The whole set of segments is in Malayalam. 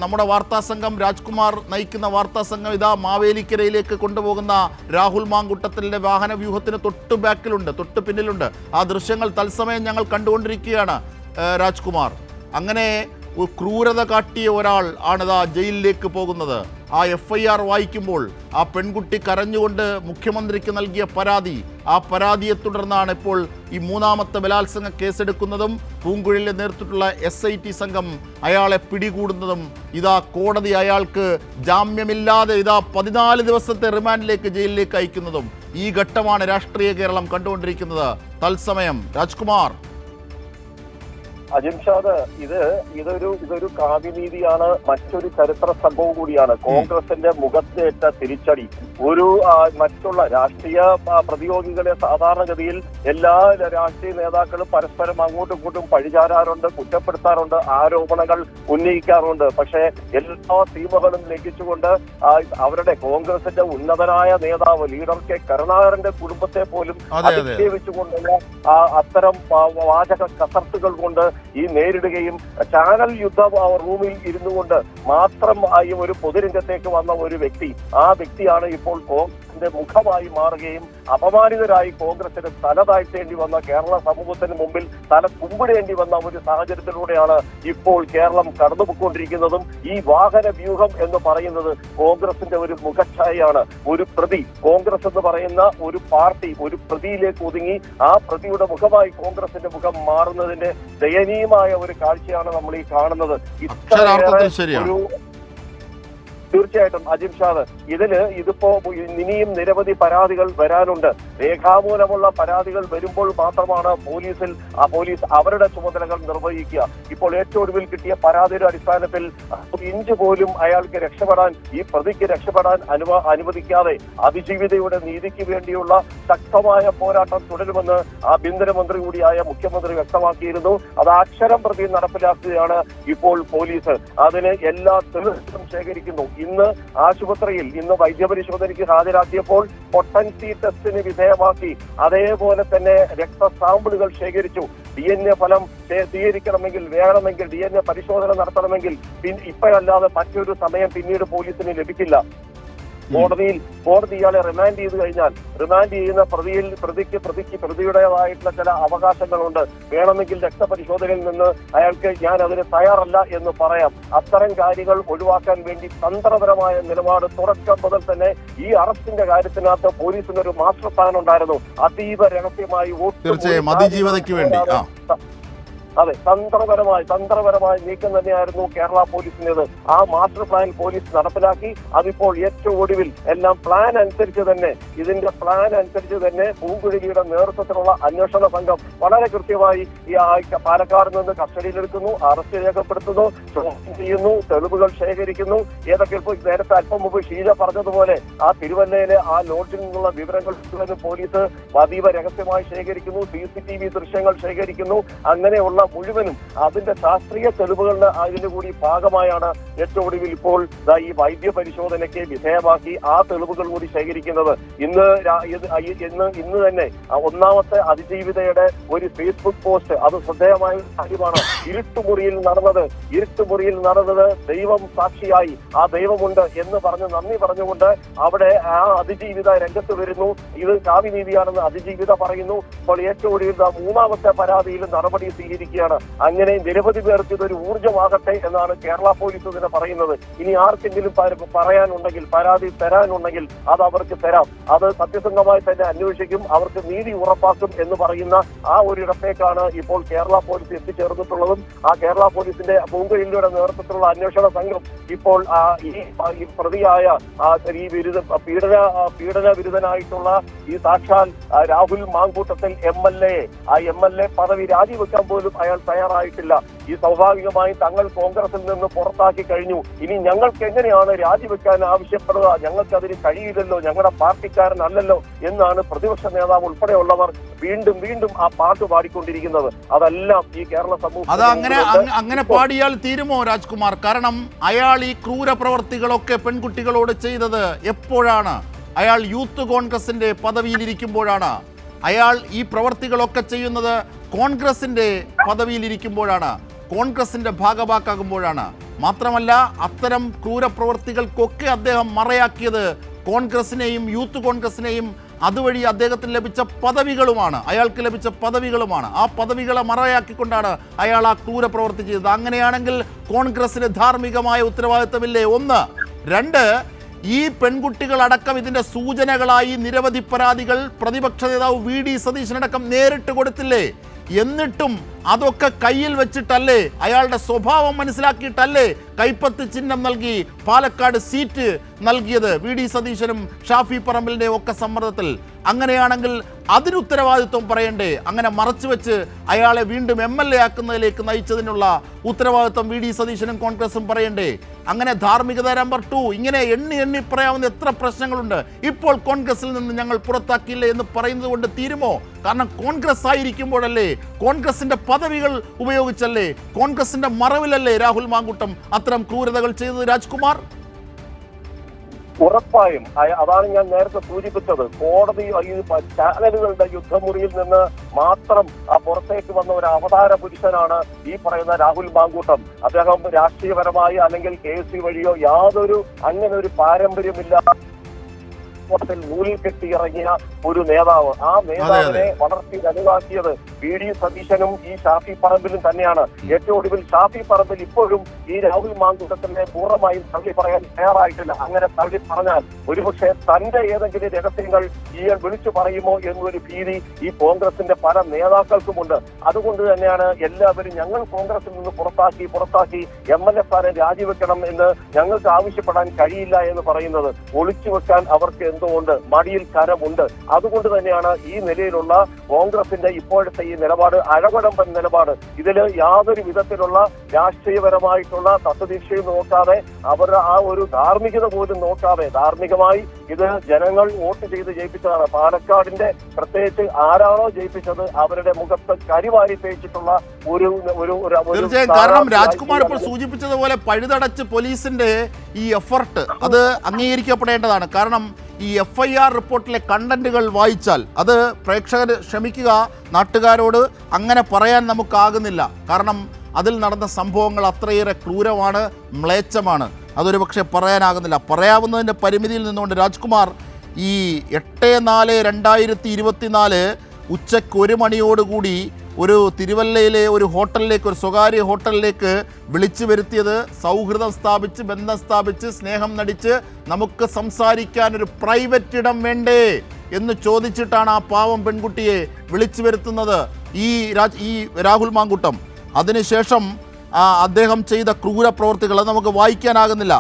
നമ്മുടെ വാർത്താ സംഘം, രാജ്കുമാർ നയിക്കുന്ന വാർത്താ സംഘം ഇതാ മാവേലിക്കരയിലേക്ക് കൊണ്ടുപോകുന്ന രാഹുൽ മാങ്കൂട്ടത്തിൻ്റെ വാഹന വ്യൂഹത്തിന് തൊട്ട് ബാക്കിലുണ്ട്, തൊട്ട് പിന്നിലുണ്ട്. ആ ദൃശ്യങ്ങൾ തത്സമയം ഞങ്ങൾ കണ്ടുകൊണ്ടിരിക്കുകയാണ് രാജ്കുമാർ. അങ്ങനെ ക്രൂരത കാട്ടിയ ഒരാൾ ആണിതാ ജയിലിലേക്ക് പോകുന്നത്. ആ FIR വായിക്കുമ്പോൾ ആ പെൺകുട്ടി കരഞ്ഞുകൊണ്ട് മുഖ്യമന്ത്രിക്ക് നൽകിയ പരാതി, ആ പരാതിയെ തുടർന്നാണ് ഇപ്പോൾ ഈ മൂന്നാമത്തെ ബലാത്സംഗ കേസെടുക്കുന്നതും പൂങ്കുഴലിലെ നേതൃത്വത്തിലുള്ള SIT സംഘം അയാളെ പിടികൂടുന്നതും. ഇതാ കോടതി അയാൾക്ക് ജാമ്യമില്ലാതെ ഇതാ 14 ദിവസത്തെ റിമാൻഡിലേക്ക് ജയിലിലേക്ക് അയക്കുന്നതും. ഈ ഘട്ടമാണ് രാഷ്ട്രീയ കേരളം കണ്ടുകൊണ്ടിരിക്കുന്നത് തത്സമയം. രാജ്കുമാർ. അജിംഷാദ്, ഇതൊരു കാവ്യനീതിയാണ്, മറ്റൊരു ചരിത്ര സംഭവം കൂടിയാണ്. കോൺഗ്രസിന്റെ മുഖത്തേറ്റ തിരിച്ചടി മറ്റുള്ള രാഷ്ട്രീയ പ്രതിയോഗികളെ സാധാരണഗതിയിൽ എല്ലാ രാഷ്ട്രീയ നേതാക്കളും പരസ്പരം അങ്ങോട്ടും ഇങ്ങോട്ടും പഴിചാരാറുണ്ട്, കുറ്റപ്പെടുത്താറുണ്ട്, ആരോപണങ്ങൾ ഉന്നയിക്കാറുണ്ട്. പക്ഷേ എല്ലാ സീമകളും ലംഘിച്ചുകൊണ്ട് അവരുടെ കോൺഗ്രസിന്റെ ഉന്നതനായ നേതാവ് ലീഡർ കെ കരുണാകരന്റെ കുടുംബത്തെ പോലും അധിക്ഷേപിച്ചുകൊണ്ടുള്ള അത്തരം വാചക കസർത്തുകൾ കൊണ്ട് ഈ നേരിടുകയും ചാനൽ യുദ്ധ റൂമിൽ ഇരുന്നു കൊണ്ട് മാത്രം ഒരു പൊതുരംഗത്തേക്ക് വന്ന ഒരു വ്യക്തി, ആ വ്യക്തിയാണ് ഇപ്പോൾ കോൺഗ്രസിന്റെ മുഖമായി മാറുകയും അപമാനിതരായി കോൺഗ്രസിന് തല താഴ്ത്തേണ്ടി വന്ന കേരള സമൂഹത്തിന് മുമ്പിൽ തല കുമ്പിടേണ്ടി വന്ന ഒരു സാഹചര്യത്തിലൂടെയാണ് ഇപ്പോൾ കേരളം കടന്നുപോയിക്കൊണ്ടിരിക്കുന്നതും. ഈ വാഹന വ്യൂഹം എന്ന് പറയുന്നത് കോൺഗ്രസിന്റെ ഒരു മുഖഛായയാണ്. ഒരു പ്രതി, കോൺഗ്രസ് എന്ന് പറയുന്ന ഒരു പാർട്ടി ഒരു പ്രതിയിലേക്ക് ഒതുങ്ങി ആ പ്രതിയുടെ മുഖമായി കോൺഗ്രസിന്റെ മുഖം മാറുന്നതിന്റെ ദയനീയമായ ഒരു കാഴ്ചയാണ് നമ്മൾ ഈ കാണുന്നത്. തീർച്ചയായിട്ടും അജിംഷാദ്, ഇതിപ്പോ ഇനിയും നിരവധി പരാതികൾ വരാനുണ്ട്. രേഖാമൂലമുള്ള പരാതികൾ വരുമ്പോൾ മാത്രമാണ് പോലീസ് അവരുടെ ചുമതലകൾ നിർവഹിക്കുക. ഇപ്പോൾ ഏറ്റവും ഒടുവിൽ കിട്ടിയ പരാതിയുടെ അടിസ്ഥാനത്തിൽ ഇഞ്ച് പോലും അയാൾക്ക് രക്ഷപ്പെടാൻ, ഈ പ്രതിക്ക് രക്ഷപ്പെടാൻ അനുവദിക്കാതെ അതിജീവിതയുടെ നീതിക്ക് വേണ്ടിയുള്ള ശക്തമായ പോരാട്ടം തുടരുമെന്ന് ആഭ്യന്തരമന്ത്രി കൂടിയായ മുഖ്യമന്ത്രി വ്യക്തമാക്കിയിരുന്നു. അത് അക്ഷരം പ്രതി നടപ്പിലാക്കുകയാണ് ഇപ്പോൾ പോലീസ്. അതിന് എല്ലാ തെളിവുകളും ശേഖരിക്കുന്നു. ഇന്ന് വൈദ്യപരിശോധനയ്ക്ക് ഹാജരാക്കിയപ്പോൾ പൊട്ടൻസി ടെസ്റ്റിന് വിധേയമാക്കി. അതേപോലെ തന്നെ രക്തസാമ്പിളുകൾ ശേഖരിച്ചു. DNA ഫലം സ്വീകരിക്കണമെങ്കിൽ, വേണമെങ്കിൽ DNA പരിശോധന നടത്തണമെങ്കിൽ ഇപ്പോഴല്ലാതെ മറ്റൊരു സമയം പിന്നീട് പോലീസിന് ലഭിക്കില്ല. കോടതി ഇയാളെ റിമാൻഡ് ചെയ്ത് കഴിഞ്ഞാൽ റിമാൻഡ് ചെയ്യുന്ന പ്രതിയുടേതായിട്ടുള്ള ചില അവകാശങ്ങളുണ്ട്. വേണമെങ്കിൽ രക്തപരിശോധനയിൽ നിന്ന് അയാൾക്ക് ഞാൻ അതിന് തയ്യാറല്ല എന്ന് പറയാം. അത്തരം കാര്യങ്ങൾ ഒഴിവാക്കാൻ വേണ്ടി തന്ത്രപരമായ നിലപാട് തുടക്കം മുതൽ തന്നെ ഈ അറസ്റ്റിന്റെ കാര്യത്തിനകത്ത് പോലീസിനൊരു മാസ്റ്റർ പ്ലാൻ ഉണ്ടായിരുന്നു. അതീവ രഹസ്യമായി അതെ, തന്ത്രപരമായ നീക്കം തന്നെയായിരുന്നു കേരള പോലീസിന്റേത്. ആ മാസ്റ്റർ പ്ലാൻ പോലീസ് നടപ്പിലാക്കി. അതിപ്പോൾ ഏറ്റവും ഒടുവിൽ എല്ലാം ഇതിന്റെ പ്ലാൻ അനുസരിച്ച് തന്നെ പൂങ്കുഴലിയുടെ നേതൃത്വത്തിലുള്ള അന്വേഷണ സംഘം വളരെ കൃത്യമായി ഈ പാലക്കാട് നിന്ന് കസ്റ്റഡിയിലെടുക്കുന്നു, അറസ്റ്റ് രേഖപ്പെടുത്തുന്നു, ചോദ്യം ചെയ്യുന്നു, തെളിവുകൾ ശേഖരിക്കുന്നു. ഏതൊക്കെ ഇപ്പോൾ നേരത്തെ അല്പം മുമ്പ് ഷീജ പറഞ്ഞതുപോലെ ആ തിരുവല്ലയിലെ ആ ലോഡ്ജിൽ നിന്നുള്ള വിവരങ്ങൾ പോലീസ് അതീവ രഹസ്യമായി ശേഖരിക്കുന്നു. CCTV ദൃശ്യങ്ങൾ ശേഖരിക്കുന്നു. അങ്ങനെയുള്ള മുഴുവനും അതിന്റെ ശാസ്ത്രീയ തെളിവുകളുടെ അതിന്റെ കൂടി ഭാഗമായാണ് ഏറ്റവും ഒടുവിൽ ഇപ്പോൾ ഈ വൈദ്യ പരിശോധനയ്ക്ക് വിധേയമാക്കി ആ തെളിവുകൾ കൂടി ശേഖരിക്കുന്നത്. ഇന്ന് തന്നെ ഒന്നാമത്തെ അതിജീവിതയുടെ ഒരു ഫേസ്ബുക്ക് പോസ്റ്റ്, അത് ശ്രദ്ധേയമായ കാര്യമാണ്. ഇരുട്ടുമുറിയിൽ നടന്നത് ദൈവം സാക്ഷിയായി, ആ ദൈവമുണ്ട് എന്ന് പറഞ്ഞ് നന്ദി പറഞ്ഞുകൊണ്ട് അവിടെ ആ അതിജീവിത രംഗത്ത് വരുന്നു. ഇത് കാവ്യനീതിയാണെന്ന് അതിജീവിത പറയുന്നു. ഇപ്പോൾ ഏറ്റവും ഒടുവിൽ മൂന്നാമത്തെ പരാതിയിൽ നടപടി സ്വീകരിക്കുകയാണ്. അങ്ങനെ നിരവധി പേർക്ക് ഇതൊരു ഊർജ്ജമാകട്ടെ എന്നാണ് കേരള പോലീസ് ഇതിനെ പറയുന്നത്. ഇനി ആർക്കെങ്കിലും പറയാനുണ്ടെങ്കിൽ, പരാതി തരാനുണ്ടെങ്കിൽ അത് അവർക്ക് തരാം. അത് സത്യസന്ധമായി തന്നെ അന്വേഷിക്കും, അവർക്ക് നീതി ഉറപ്പാക്കും എന്ന് പറയുന്ന ആ ഒരു ഇടത്തേക്കാണ് ഇപ്പോൾ കേരള പോലീസ് എത്തിച്ചേർന്നിട്ടുള്ളതും. ആ കേരള പോലീസിന്റെ പൂങ്കുഴലിയുടെ നേതൃത്വത്തിലുള്ള അന്വേഷണ സംഘം ഇപ്പോൾ ഈ പ്രതിയായ പീഡന വിരുദ്ധനായിട്ടുള്ള ഈ സാക്ഷാൽ രാഹുൽ മാങ്കൂട്ടത്തിൽ MLA പദവി രാജിവെക്കാൻ പോലും അയാൾ തയ്യാറായിട്ടില്ല. ഈ സ്വാഭാവികമായി തങ്ങൾ കോൺഗ്രസിൽ നിന്ന് പുറത്താക്കി കഴിഞ്ഞു. ഇനി ഞങ്ങൾക്ക് എങ്ങനെയാണ് രാജിവെക്കാൻ ആവശ്യപ്പെടുക? ഞങ്ങൾക്ക് അതിന് കഴിയില്ലല്ലോ, ഞങ്ങളുടെ പാർട്ടിക്കാരനല്ലല്ലോ എന്നാണ് പ്രതിപക്ഷ നേതാവ് ഉൾപ്പെടെയുള്ളവർ വീണ്ടും ആ പാട്ട് പാടിക്കൊണ്ടിരിക്കുന്നത്. അതെല്ലാം ഈ കേരള സമൂഹം അങ്ങനെ പാടിയാൽ തീരുമോ രാജ്കുമാർ? കാരണം അയാൾ ഈ ക്രൂര പ്രവർത്തികളൊക്കെ പെൺകുട്ടികളോട് ചെയ്തത് എപ്പോഴാണ്? അയാൾ യൂത്ത് കോൺഗ്രസിന്റെ പദവിയിലിരിക്കുമ്പോഴാണ്. അയാൾ ഈ പ്രവർത്തികളൊക്കെ ചെയ്യുന്നത് കോൺഗ്രസിന്റെ പദവിയിലിരിക്കുമ്പോഴാണ്, കോൺഗ്രസിന്റെ ഭാഗഭാക്കാകുമ്പോഴാണ്. മാത്രമല്ല അത്തരം ക്രൂരപ്രവൃത്തികൾക്കൊക്കെ അദ്ദേഹം മറയാക്കിയത് കോൺഗ്രസിനെയും യൂത്ത് കോൺഗ്രസിനെയും അതുവഴി അദ്ദേഹത്തിന് ലഭിച്ച പദവികളുമാണ്, അയാൾക്ക് ലഭിച്ച പദവികളുമാണ്. ആ പദവികളെ മറയാക്കിക്കൊണ്ടാണ് അയാൾ ആ ക്രൂരപ്രവൃത്തി ചെയ്തത്. അങ്ങനെയാണെങ്കിൽ കോൺഗ്രസിന് ധാർമ്മികമായ ഉത്തരവാദിത്തമില്ലേ? ഒന്ന്. രണ്ട്, ഈ പെൺകുട്ടികളടക്കം ഇതിൻ്റെ സൂചനകളായി നിരവധി പരാതികൾ പ്രതിപക്ഷ നേതാവ് VD സതീശനടക്കം നേരിട്ട് കൊടുത്തില്ലേ? എന്നിട്ടും അതൊക്കെ കയ്യിൽ വെച്ചിട്ടല്ലേ, അയാളുടെ സ്വഭാവം മനസ്സിലാക്കിയിട്ടല്ലേ കൈപ്പത്ത് ചിഹ്നം നൽകി പാലക്കാട് സീറ്റ് നൽകിയത് VD സതീശനും ഷാഫി പറമ്പിലിൻ്റെ ഒക്കെ സമ്മർദ്ദത്തിൽ? അങ്ങനെയാണെങ്കിൽ അതിന് ഉത്തരവാദിത്വം പറയണ്ടേ? അങ്ങനെ മറച്ചു വെച്ച് അയാളെ വീണ്ടും MLA ആക്കുന്നതിലേക്ക് നയിച്ചതിനുള്ള ഉത്തരവാദിത്വം VD സതീശനും കോൺഗ്രസും പറയണ്ടേ? അങ്ങനെ ധാർമ്മികത നമ്പർ 2. ഇങ്ങനെ എണ്ണി പറയാവുന്ന എത്ര പ്രശ്നങ്ങളുണ്ട്. ഇപ്പോൾ കോൺഗ്രസിൽ നിന്ന് ഞങ്ങൾ പുറത്താക്കിയില്ല എന്ന് പറയുന്നത് കൊണ്ട് തീരുമോ? കാരണം കോൺഗ്രസ് ആയിരിക്കുമ്പോഴല്ലേ, കോൺഗ്രസിന്റെ പദവികൾ ഉപയോഗിച്ചല്ലേ, കോൺഗ്രസിന്റെ മറവിലല്ലേ രാഹുൽ മാങ്കൂട്ടം അത്തരം ക്രൂരതകൾ ചെയ്തത്? രാജ്കുമാർ, ഉറപ്പായും അതാണ് ഞാൻ നേരത്തെ സൂചിപ്പിച്ചത്. കോടതി ചാനലുകളുടെ യുദ്ധമുറിയിൽ നിന്ന് മാത്രം പുറത്തേക്ക് വന്ന ഒരു അവതാര പുരുഷനാണ് ഈ പറയുന്ന രാഹുൽ മാങ്കൂട്ടം. അദ്ദേഹം രാഷ്ട്രീയപരമായി അല്ലെങ്കിൽ KC വഴിയോ യാതൊരു അങ്ങനെ ഒരു പാരമ്പര്യമില്ല നൂലിൽ കെട്ടിയിറങ്ങിയ ഒരു നേതാവ്. ആ നേതാവിനെ വളർത്തി വലുതാക്കിയത് VD സതീശനും ഈ ഷാഫി പറമ്പിലും തന്നെയാണ്. ഏറ്റവും ഒടുവിൽ ഷാഫി പറമ്പിൽ ഇപ്പോഴും ഈ രാഹുൽ മാങ്കൂട്ടത്തിനെ പൂർണ്ണമായും തള്ളി പറയാൻ തയ്യാറായിട്ടില്ല. അങ്ങനെ തള്ളി പറഞ്ഞാൽ ഒരുപക്ഷെ തന്റെ ഏതെങ്കിലും രഹസ്യങ്ങൾ ഇയാൾ വിളിച്ചു പറയുമോ എന്നൊരു ഭീതി ഈ കോൺഗ്രസിന്റെ പല നേതാക്കൾക്കുമുണ്ട്. അതുകൊണ്ട് തന്നെയാണ് എല്ലാവരും ഞങ്ങൾ കോൺഗ്രസിൽ നിന്ന് പുറത്താക്കി MLA സ്ഥാനം രാജിവെക്കണം എന്ന് ഞങ്ങൾക്ക് ആവശ്യപ്പെടാൻ കഴിയില്ല എന്ന് പറയുന്നത്. ഒളിച്ചു വെക്കാൻ അവർക്ക് എന്തോ ഉണ്ട്, മടിയിൽ കരമുണ്ട്. അതുകൊണ്ട് തന്നെയാണ് ഈ നിലയിലുള്ള കോൺഗ്രസിന്റെ ഇപ്പോഴത്തെ ഈ നിലപാട് അഴകൊടമ്പൻ നിലപാട്. ഇതിൽ യാതൊരു വിധത്തിലുള്ള രാഷ്ട്രീയപരമായിട്ടുള്ള തത്വദീക്ഷയും നോക്കാതെ, അവരുടെ ആ ഒരു ധാർമ്മികത പോലും നോക്കാതെ, ധാർമ്മികമായി ഇത് ജനങ്ങൾ വോട്ട് ചെയ്ത് ജയിപ്പിച്ചതാണ്. പാലക്കാടിന്റെ പ്രത്യേകിച്ച് ആരാണോ ജയിപ്പിച്ചത് അവരുടെ മുഖത്ത് കരിവാരി തേച്ചിട്ടുള്ള ഒരു തീർച്ചയായും. കാരണം രാജ്കുമാർ ഇപ്പോൾ സൂചിപ്പിച്ചതുപോലെ പഴുതടച്ച് പോലീസിന്റെ ഈ എഫർട്ട് അത് അംഗീകരിക്കപ്പെടേണ്ടതാണ്. കാരണം ഈ FIR റിപ്പോർട്ടിലെ കണ്ടന്റുകൾ വായിച്ചാൽ, അത് പ്രേക്ഷകർ ക്ഷമിക്കുക, നാട്ടുകാരോട് അങ്ങനെ പറയാൻ നമുക്കാകുന്നില്ല. കാരണം അതിൽ നടന്ന സംഭവങ്ങൾ അത്രയേറെ ക്രൂരമാണ്, മ്ലേച്ഛമാണ്. അതൊരു പക്ഷേ പറയാനാകുന്നില്ല. പറയാവുന്നതിൻ്റെ പരിമിതിയിൽ നിന്നുകൊണ്ട് രാജ്കുമാർ, ഈ 8/4/2024 ഉച്ചയ്ക്ക് 1 മണിയോടുകൂടി ഒരു തിരുവല്ലയിലെ ഒരു ഹോട്ടലിലേക്ക്, ഒരു സ്വകാര്യ ഹോട്ടലിലേക്ക് വിളിച്ചു വരുത്തിയത് സൗഹൃദം സ്ഥാപിച്ച്, ബന്ധം സ്ഥാപിച്ച്, സ്നേഹം നടിച്ച് നമുക്ക് സംസാരിക്കാൻ ഒരു പ്രൈവറ്റ് ഇടം വേണ്ടേ എന്ന് ചോദിച്ചിട്ടാണ് ആ പാവം പെൺകുട്ടിയെ വിളിച്ചു വരുത്തുന്നത് ഈ രാഹുൽ മാങ്കൂട്ടം. അതിനുശേഷം അദ്ദേഹം ചെയ്ത ക്രൂര പ്രവൃത്തികൾ നമുക്ക് വായിക്കാനാകുന്നില്ല.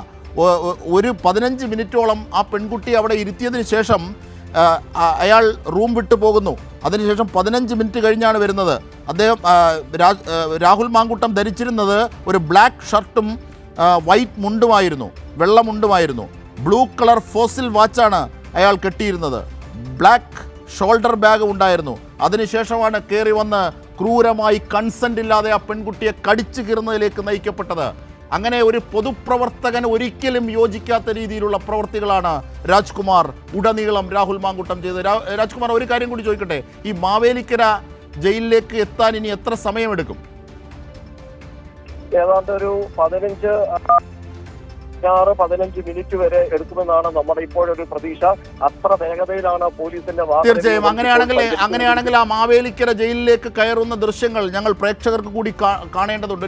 ഒരു 15 മിനിറ്റോളം ആ പെൺകുട്ടിയെ അവിടെ ഇരുത്തിയതിന് ശേഷം അയാൾ റൂം വിട്ടു പോകുന്നു. അതിനുശേഷം 15 മിനിറ്റ് കഴിഞ്ഞാണ് വരുന്നത്. അദ്ദേഹം രാഹുൽ മാങ്കൂട്ടം ധരിച്ചിരുന്നത് ഒരു ബ്ലാക്ക് ഷർട്ടും വൈറ്റ് മുണ്ടുമായിരുന്നു, വെള്ള മുണ്ടുമായിരുന്നു. ബ്ലൂ കളർ ഫോസിൽ വാച്ചാണ് അയാൾ കെട്ടിയിരുന്നത്. ബ്ലാക്ക് ഷോൾഡർ ബാഗ് ഉണ്ടായിരുന്നു. അതിനുശേഷമാണ് കയറി വന്ന് ക്രൂരമായി കൺസെൻ്റ് ഇല്ലാതെ ആ പെൺകുട്ടിയെ കടിച്ചു കീറുന്നതിലേക്ക് നയിക്കപ്പെട്ടത്. അങ്ങനെ ഒരു പൊതുപ്രവർത്തകൻ ഒരിക്കലും യോജിക്കാത്ത രീതിയിലുള്ള പ്രവൃത്തികളാണ് രാജ്കുമാർ ഉടനീളം രാഹുൽ മാങ്കൂട്ടം ചെയ്തത്. രാജ്കുമാർ, ഒരു കാര്യം കൂടി ചോദിക്കട്ടെ, ഈ മാവേലിക്കര ജയിലിലേക്ക് എത്താൻ ഇനി എത്ര സമയമെടുക്കും? ഏതാണ്ട് ഒരു 15 മിനിറ്റ് വരെ എടുക്കുമെന്നാണ് നമ്മുടെ ഇപ്പോഴൊരു പ്രതീക്ഷ. അത്ര വേഗതയിലാണ് പോലീസിന്റെ തീർച്ചയായും. അങ്ങനെയാണെങ്കിൽ ആ മാവേലിക്കര ജയിലിലേക്ക് കയറുന്ന ദൃശ്യങ്ങൾ ഞങ്ങൾ പ്രേക്ഷകർക്ക് കൂടി കാണേണ്ടതുണ്ട്.